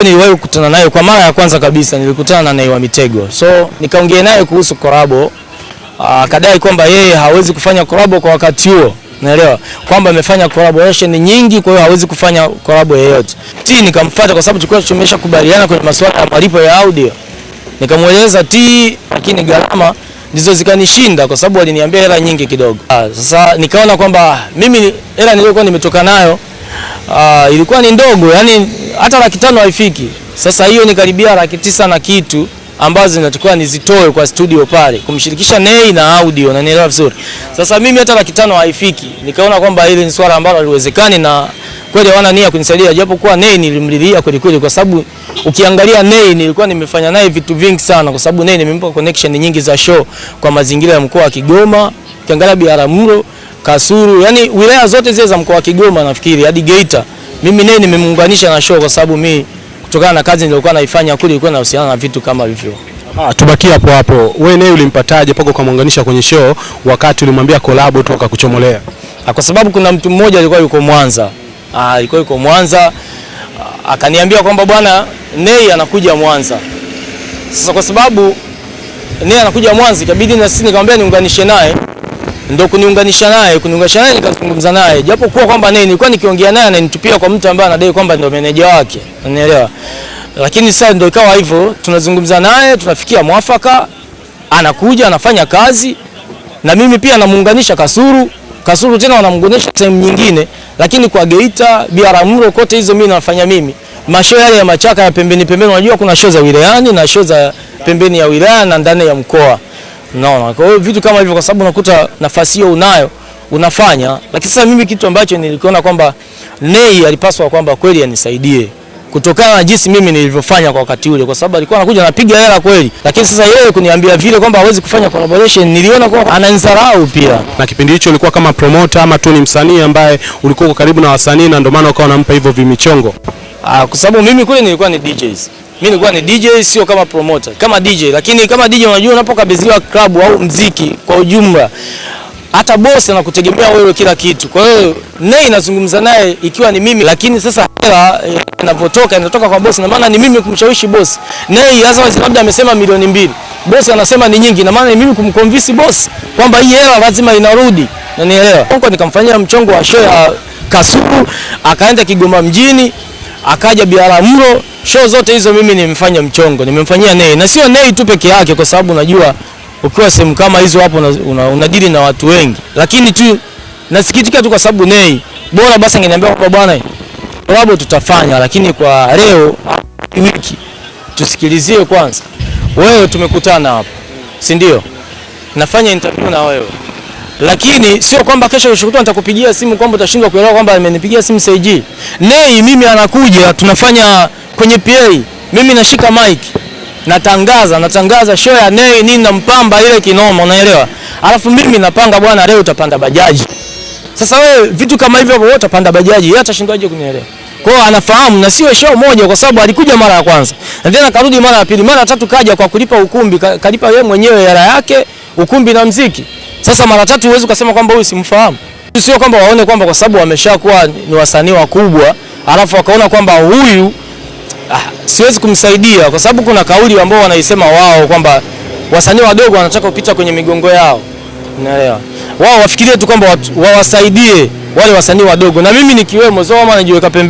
Niliwahi kukutana naye kwa mara ya kwanza kabisa, nilikutana na Nay wa Mitego. So nikaongea naye kuhusu collab. Akadai kwamba yeye hawezi kufanya collab kwa wakati huo. Unaelewa? Kwamba amefanya collaboration nyingi, kwa hiyo hawezi kufanya collab yoyote. Nikamfuata kwa sababu tulikuwa tumeshakubaliana kwenye masuala ya malipo ya audio. Nikamueleza lakini gharama ndizo zikanishinda kwa sababu waliniambia hela nyingi kidogo. Sasa nikaona kwamba mimi hela niliyokuwa nimetoka nayo ilikuwa ni ndogo, yani hata 500,000 haifiki. Sasa hiyo ni karibia 900,000 na kitu ambazo zinatakiwa nizitoe kwa studio pale kumshirikisha Nay na audio, na nielewa vizuri. Sasa mimi hata 500,000 haifiki. Nikaona kwamba hili ni swala ambalo haliwezekani na kweli hawana nia kunisaidia, japo kwa Nay nilimlilia kweli kwa sababu ukiangalia Nay nilikuwa nimefanya naye vitu vingi sana, kwa sababu Nay nimempa connection nyingi za show kwa mazingira ya mkoa wa Kigoma, ukiangalia Biharamulo, Kasulu, yani wilaya zote zile za mkoa wa Kigoma nafikiri hadi Geita. Mimi Nay nimemuunganisha na show kwa sababu mimi kutokana na kazi nilikuwa naifanya kule ilikuwa inahusiana na vitu kama hivyo. Tubakie hapo hapo. Wewe Nay ulimpataje pako kumuunganisha kwenye show wakati ulimwambia collab tu akakuchomolea? Kwa sababu kuna mtu mmoja alikuwa yuko Mwanza. Alikuwa yuko Mwanza, akaniambia kwamba bwana Nay anakuja Mwanza. Sasa kwa sababu Nay anakuja Mwanza ikabidi na sisi nikamwambia niunganishe naye. Ndio kuniunganisha naye nikazungumza naye. Japo kuwa kwamba Nay nilikuwa nikiongea naye ananitupia kwa mtu ambaye anadai kwamba ndio meneja wake. Unanielewa? Lakini sasa ndio ikawa hivyo, tunazungumza naye, tunafikia mwafaka, anakuja anafanya kazi na mimi pia namuunganisha Kasulu tena wanamunganisha sehemu nyingine, lakini kwa Geita, Biharamulo kote hizo mimi nafanya mimi. Mashow yale ya machaka ya pembeni, unajua kuna show za wilayani na show za pembeni ya wilaya na ndani ya mkoa. Unaona? Kwa hiyo vitu kama hivyo kwa sababu unakuta nafasi hiyo unayo, unafanya. Lakini sasa mimi kitu ambacho nilikiona kwamba Nay alipaswa kwamba kweli anisaidie kutokana na jinsi mimi nilivyofanya kwa wakati ule, kwa sababu alikuwa anakuja anapiga hela kweli, lakini sasa yeye kuniambia vile kwamba hawezi kufanya collaboration, niliona kwamba ananizarau pia. Na kipindi hicho ulikuwa kama promoter ama tu ni msanii ambaye ulikuwa karibu na wasanii na ndio maana ukawa unampa hivyo vimichongo? Kwa sababu mimi kule nilikuwa ni DJs. Mimi nilikuwa ni DJ, sio kama promoter, kama DJ. Lakini kama DJ unajua unapokabidhiwa club au muziki kwa ujumla, hata boss anakutegemea wewe kila kitu. Kwa hiyo Nay nazungumza naye ikiwa ni mimi, lakini sasa hela inatoka kwa boss, na maana ni mimi kumshawishi boss. Nay sasa labda amesema milioni 2. Boss anasema ni nyingi, na maana ni mimi kumconvince boss kwamba hii hela lazima inarudi. Unanielewa? Huko nikamfanyia mchongo wa show ya Kasulu, akaenda Kigoma mjini, akaja Biharamulo, show zote hizo mimi nimemfanya mchongo, nimemfanyia Nay. Na sio Nay tu peke yake, kwa sababu unajua ukiwa sehemu kama hizo hapo unadili na watu wengi. Lakini tu nasikitika tu kwa sababu Nay bora basi angeniambia kwa bwana collab tutafanya, lakini kwa leo wiki tusikilizie kwanza. Wewe tumekutana hapa, si ndio? Nafanya interview na wewe. Lakini sio kwamba kesho ushukutwa nitakupigia simu kwamba utashindwa kuelewa kwamba amenipigia simu Saiji. Nay mimi anakuja tunafanya kwenye PA. Mimi nashika mic. Natangaza show ya Nay nini nampamba ile kinoma, unaelewa? Alafu mimi napanga bwana leo utapanda bajaji. Sasa wewe vitu kama hivyo wewe utapanda bajaji, yeye atashindwaje kunielewa? Kwa hiyo anafahamu, na sio show moja kwa sababu alikuja mara ya kwanza. Na tena karudi mara ya pili, mara ya tatu kaja kwa kulipa ukumbi, kalipa yeye mwenyewe hela yake, ukumbi na muziki. Sasa mara tatu huwezi kusema kwamba huyu simfahamu. Sio kwamba waone kwamba kwa sababu wameshakuwa ni wasanii wakubwa, alafu wakaona kwamba huyu siwezi kumsaidia, kwa sababu kuna kauli ambao wanaisema wao kwamba wasanii wadogo wanataka kupita kwenye migongo yao. Unaelewa? Wao wafikirie tu kwamba wawasaidie wale wasanii wadogo, na mimi nikiwemo, sio kama najiweka pembeni.